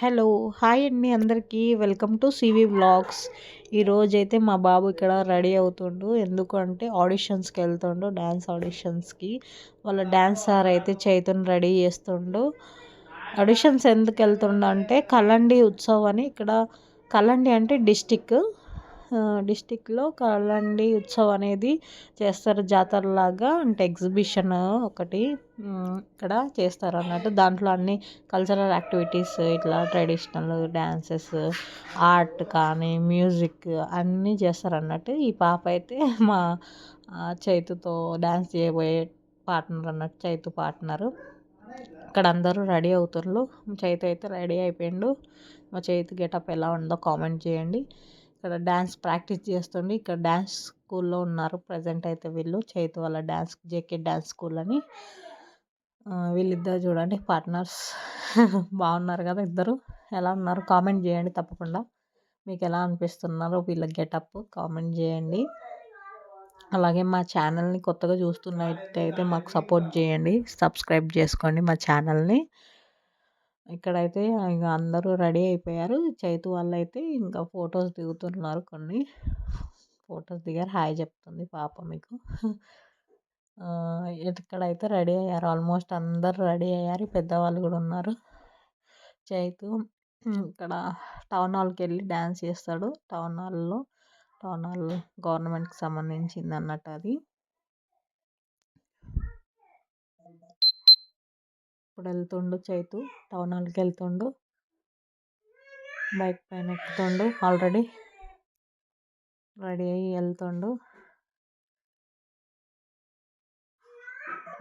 Hello! Hi అండి అందరికీ. Welcome to CV vlogs. ఈరోజైతే మా బాబు ఇక్కడ రెడీ అవుతుండు. ఎందుకు అంటే ఆడిషన్స్‌కి వెళ్తుండు. డాన్స్ ఆడిషన్స్‌కి. వాళ్ళ డాన్స్ సార్ అయితే చైతన్య రెడీ చేస్తుండు. ఆడిషన్స్ ఎందుకు వెళ్తుండు అంటే కలండి ఉత్సవ్ అని ఇక్కడ కలండి అంటే డిస్టిక్లో కలండి ఉత్సవ్ అనేది చేస్తారు జాతరలాగా. అంటే ఎగ్జిబిషన్ ఒకటి ఇక్కడ చేస్తారు అన్నట్టు. దాంట్లో అన్ని కల్చరల్ యాక్టివిటీస్ ఇట్లా ట్రెడిషనల్ డ్యాన్సెస్, ఆర్ట్ కానీ మ్యూజిక్ అన్నీ చేస్తారు అన్నట్టు. ఈ పాప అయితే మా చైతుతో డ్యాన్స్ చేయబోయే పార్ట్నర్ అన్నట్టు, చైతు పార్ట్నరు. ఇక్కడ అందరూ రెడీ అవుతుర్రు. చైతు అయితే రెడీ అయిపోయిండు. మా చైతు గెటప్ ఎలా ఉందో కామెంట్ చేయండి. ఇక్కడ డ్యాన్స్ ప్రాక్టీస్ చేస్తుండే. ఇక్కడ డ్యాన్స్ స్కూల్లో ఉన్నారు ప్రజెంట్ అయితే వీళ్ళు. చైతు వాళ్ళ డ్యాన్స్ జేకే డ్యాన్స్ స్కూల్ అని. వీళ్ళిద్దరు చూడండి పార్ట్నర్స్. బాగున్నారు కదా ఇద్దరు. ఎలా ఉన్నారు కామెంట్ చేయండి తప్పకుండా. మీకు ఎలా అనిపిస్తున్నారో వీళ్ళ గెటప్ కామెంట్ చేయండి. అలాగే మా ఛానల్ని కొత్తగా చూస్తున్నట్టయితే మాకు సపోర్ట్ చేయండి, సబ్స్క్రైబ్ చేసుకోండి మా ఛానల్ని. ఇక్కడైతే ఇక అందరూ రెడీ అయిపోయారు. చైతు వాళ్ళైతే ఇంకా ఫొటోస్ దిగుతున్నారు. కొన్ని ఫొటోస్ దిగారు. హాయ్ చెప్తుంది పాప మీకు. ఇక్కడైతే రెడీ అయ్యారు. ఆల్మోస్ట్ అందరు రెడీ అయ్యారు. పెద్దవాళ్ళు కూడా ఉన్నారు. చైతు ఇక్కడ టౌన్ హాల్కి వెళ్ళి డ్యాన్స్ చేస్తాడు. టౌన్ హాల్ గవర్నమెంట్కి సంబంధించింది అన్నట్టు అది. ఇప్పుడు వెళ్తుండు చైతు, టౌన్ హాల్కి వెళ్తుండు. బైక్ పైన ఎక్కుతుండు. ఆల్రెడీ రెడీ అయ్యి వెళ్తుండు.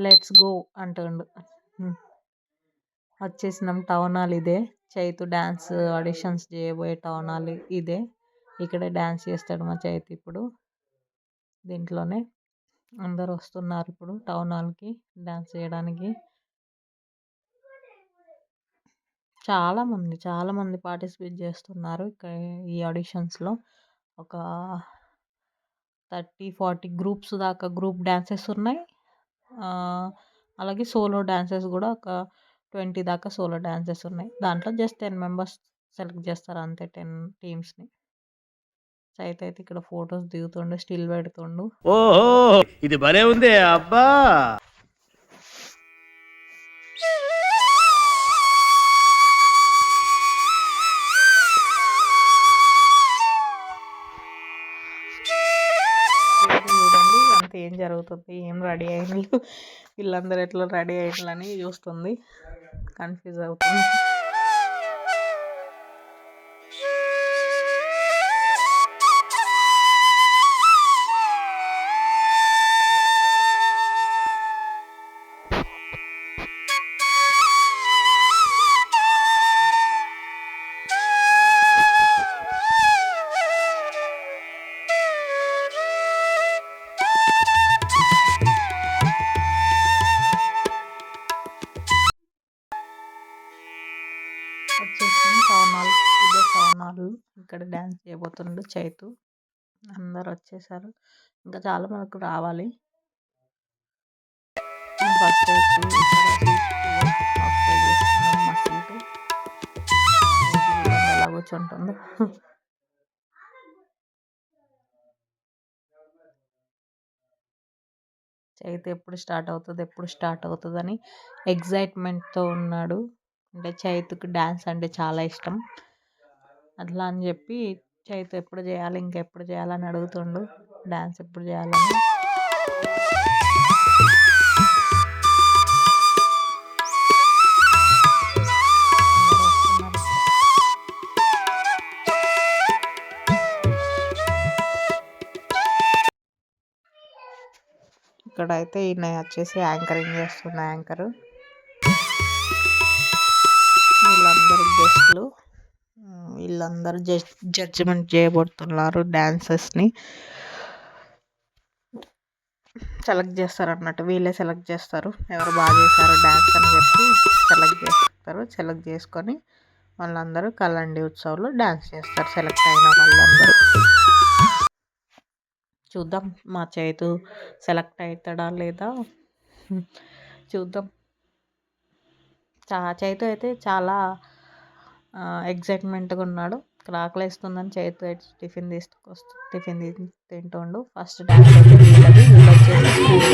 లెట్స్ గో అంటుండు. వచ్చేసినాం టౌన్ హాల్ ఇదే. చైతు డ్యాన్స్ ఆడిషన్స్ చేయబోయే టౌన్ హాల్ ఇదే. ఇక్కడే డ్యాన్స్ చేస్తాడు మా చైతు ఇప్పుడు. దీంట్లోనే అందరు వస్తున్నారు ఇప్పుడు టౌన్ హాల్కి డ్యాన్స్ చేయడానికి. చాలామంది పార్టిసిపేట్ చేస్తున్నారు ఇక్కడ ఈ ఆడిషన్స్లో. ఒక 30-40 గ్రూప్స్ దాకా గ్రూప్ డ్యాన్సెస్ ఉన్నాయి. అలాగే సోలో డ్యాన్సెస్ కూడా ఒక 20 దాకా సోలో డ్యాన్సెస్ ఉన్నాయి. దాంట్లో జస్ట్ 10 మెంబర్స్ సెలెక్ట్ చేస్తారు అంతే, 10 టీమ్స్ని. చైతు అయితే ఇక్కడ ఫొటోస్ దిగుతుండు, స్టిల్ పెడుతుండు. ఓహో, ఇది భలే ఉంది అబ్బా. చూడండి అంత ఏం జరుగుతుంది, ఏం రెడీ అయ్యిండ్రు, వీళ్ళందరూ ఎట్లా రెడీ అయ్యిండ్లని చూస్తుంది. కన్ఫ్యూజ్ అవుతుంది. వచ్చేసింది టౌన్ హాల్. ఇదే టౌన్ హాల్. ఇక్కడ డ్యాన్స్ చేయబోతుండు చైతు. అందరు వచ్చేసారు. ఇంకా చాలా మనకు రావాలి. ఫస్ట్ వచ్చి ఇక్కడ సీట్ ఆక్యుపై చేస్తున్నాం. మా సీటు ఎలా కూర్చుంటుందో. చైతు ఎప్పుడు స్టార్ట్ అవుతుంది అని ఎగ్జైట్మెంట్తో ఉన్నాడు. అంటే చైతుకి డ్యాన్స్ అంటే చాలా ఇష్టం. అట్లా అని చెప్పి చైతు ఎప్పుడు చేయాలి, ఇంకెప్పుడు చేయాలని అడుగుతుండు. డ్యాన్స్ ఎప్పుడు చేయాలని. ఇక్కడైతే ఈయన వచ్చేసి యాంకరింగ్ చేస్తున్న యాంకరు. వీళ్ళందరూ గెస్ట్లు. వీళ్ళందరూ జడ్జిమెంట్ చేయబడుతున్నారు. డాన్సెస్ని సెలెక్ట్ చేస్తారు అన్నట్టు. వీళ్ళే సెలెక్ట్ చేస్తారు ఎవరు బాగా చేశారు డ్యాన్స్ అని చెప్పి సెలెక్ట్ చేసుకొని వాళ్ళందరూ కలండి ఉత్సవంలో డ్యాన్స్ చేస్తారు. సెలెక్ట్ అయిన వాళ్ళందరూ. చూద్దాం మా చైతు సెలెక్ట్ అవుతాడా లేదా చూద్దాం. చైతు అయితే చాలా ఎగ్జైట్మెంట్గా ఉన్నాడు. ఇక్కడ ఆకలిస్తుందని చేతితో టిఫిన్ తింటుండు. ఫస్ట్ డాన్స్ అయితే వీళ్ళది, వీళ్ళు వచ్చేసి స్కూల్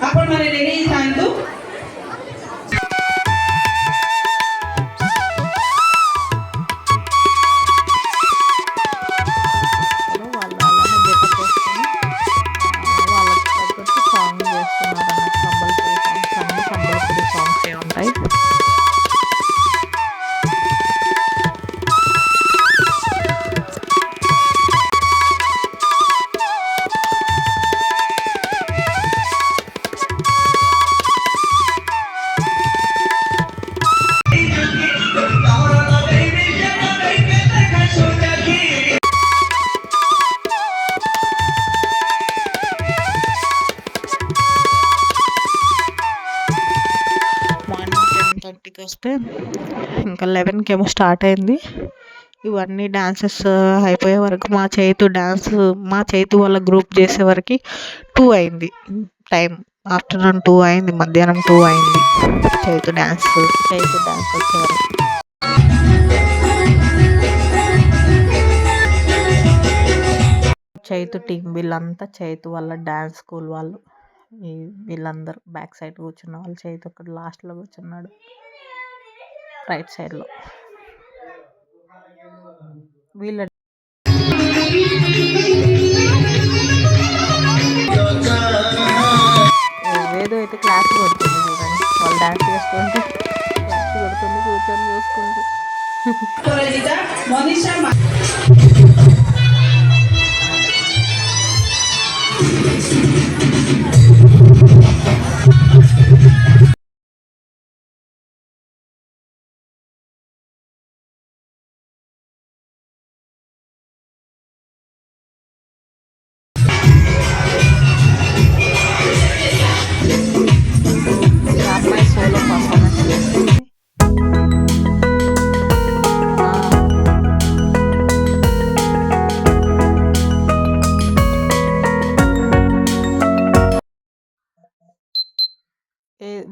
आपण मला रेडी सांगतो వాళ్ళు అలానే గెటప్ వేసుకొని వాళ్ళకి తగ్గట్టు సాంగ్ చేస్తున్నారు అన్నట్టు. సంబల్పూరి సాంగ్స్ అన్నీ సంబల్పూరి సాంగ్సే ఉంటాయి. మార్నింగ్ 10:30కి వస్తే ఇంకా 11కి ఏమో స్టార్ట్ అయింది. ఇవన్నీ డాన్సెస్ అయిపోయే వరకు మా చైతు వాళ్ళ గ్రూప్ చేసే వరకు 2 అయింది టైం. ఆఫ్టర్నూన్ 2 అయింది, మధ్యాహ్నం 2 అయింది చైతు డాన్స్ వచ్చే వరకు. చైతు టీం వీళ్ళంతా చైతు వాళ్ళ డాన్స్ స్కూల్ వాళ్ళు. వీళ్ళందరూ బ్యాక్ సైడ్ కూర్చున్న వాళ్ళు. చైతు ఒకటి లాస్ట్లో కూర్చున్నాడు రైట్ సైడ్లో. వీళ్ళ వేదో అయితే క్లాస్ కొడుతుంది చూడండి, వాళ్ళు డాన్స్ చేసుకుంటే క్లాస్ కొడుతుంది కూర్చొని చూసుకుంటూ. అమ్మాయి సోలో పర్ఫార్మెన్స్ చేస్తుంది.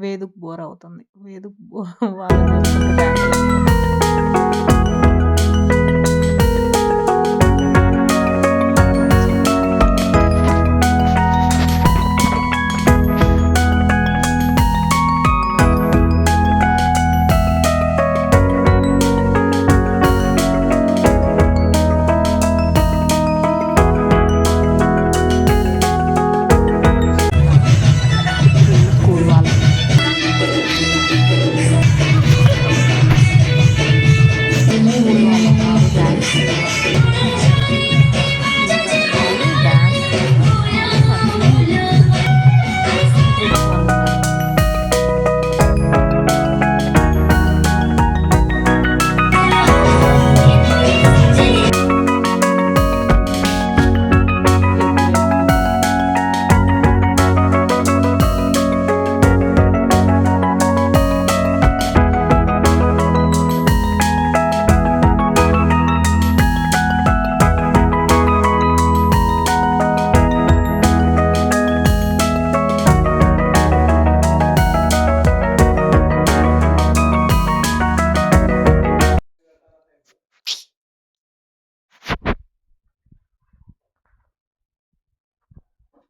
వేదుకు బోర్ అవుతుంది. వాళ్ళని చూసుకుంటూ డాన్స్ చేస్తుంది. స్కూల్ వాళ్ళు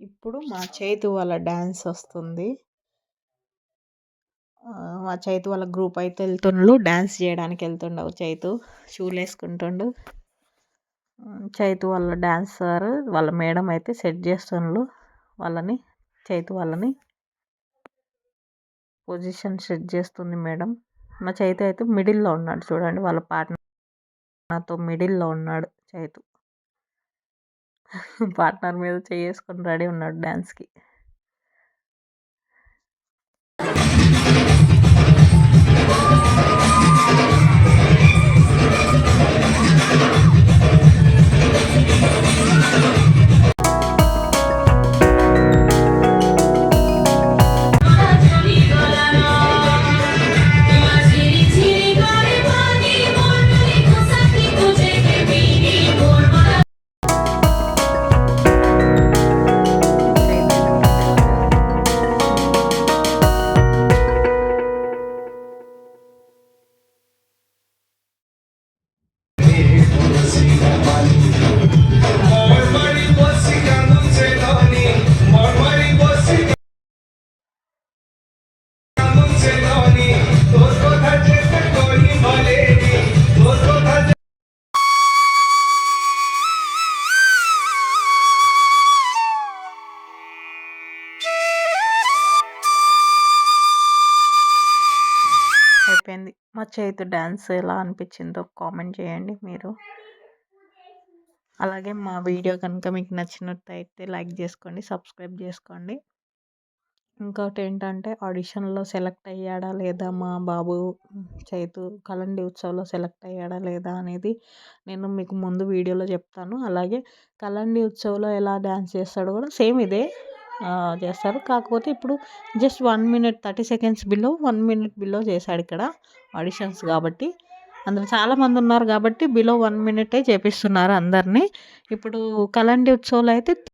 ఇప్పుడు మా చైతు వాళ్ళ డాన్స్ వస్తుంది. మా చైతు వాళ్ళ గ్రూప్ అయితే వెళ్తుండ్రు, డాన్స్ చేయడానికి వెళ్తుండవు. చైతు షూలు వేసుకుంటుండు. చైతు వాళ్ళ డాన్సర్ వాళ్ళ మేడం అయితే సెట్ చేస్తుండ్రు వాళ్ళని. చైతు వాళ్ళని పొజిషన్ సెట్ చేస్తుంది మేడం. మా చైతు అయితే మిడిల్లో ఉన్నాడు చూడండి, వాళ్ళ పార్ట్నర్తో మిడిల్లో ఉన్నాడు చైతు. పార్ట్నర్ మీద చేసుకొని రెడీ ఉన్నాడు డ్యాన్స్కి. అయిపోయింది. మా చైతు డ్యాన్స్ ఎలా అనిపించిందో కామెంట్ చేయండి మీరు. అలాగే మా వీడియో కనుక మీకు నచ్చినట్టయితే లైక్ చేసుకోండి, సబ్స్క్రైబ్ చేసుకోండి. ఇంకోటి ఏంటంటే ఆడిషన్లో సెలెక్ట్ అయ్యాడా లేదా మా బాబు చైతు కలండి ఉత్సవ్లో సెలెక్ట్ అయ్యాడా లేదా అనేది నేను మీకు ముందు వీడియోలో చెప్తాను. అలాగే కలండి ఉత్సవ్లో ఎలా డ్యాన్స్ చేస్తాడో కూడా సేమ్ ఇదే చేస్తారు. కాకపోతే ఇప్పుడు just 1 minute 30 seconds below 1 minute below చేశాడు ఇక్కడ ఆడిషన్స్ కాబట్టి. అందులో చాలామంది ఉన్నారు కాబట్టి బిలో 1 మినిటే చేపిస్తున్నారు అందరినీ. ఇప్పుడు కలండి ఉత్సవ్లో అయితే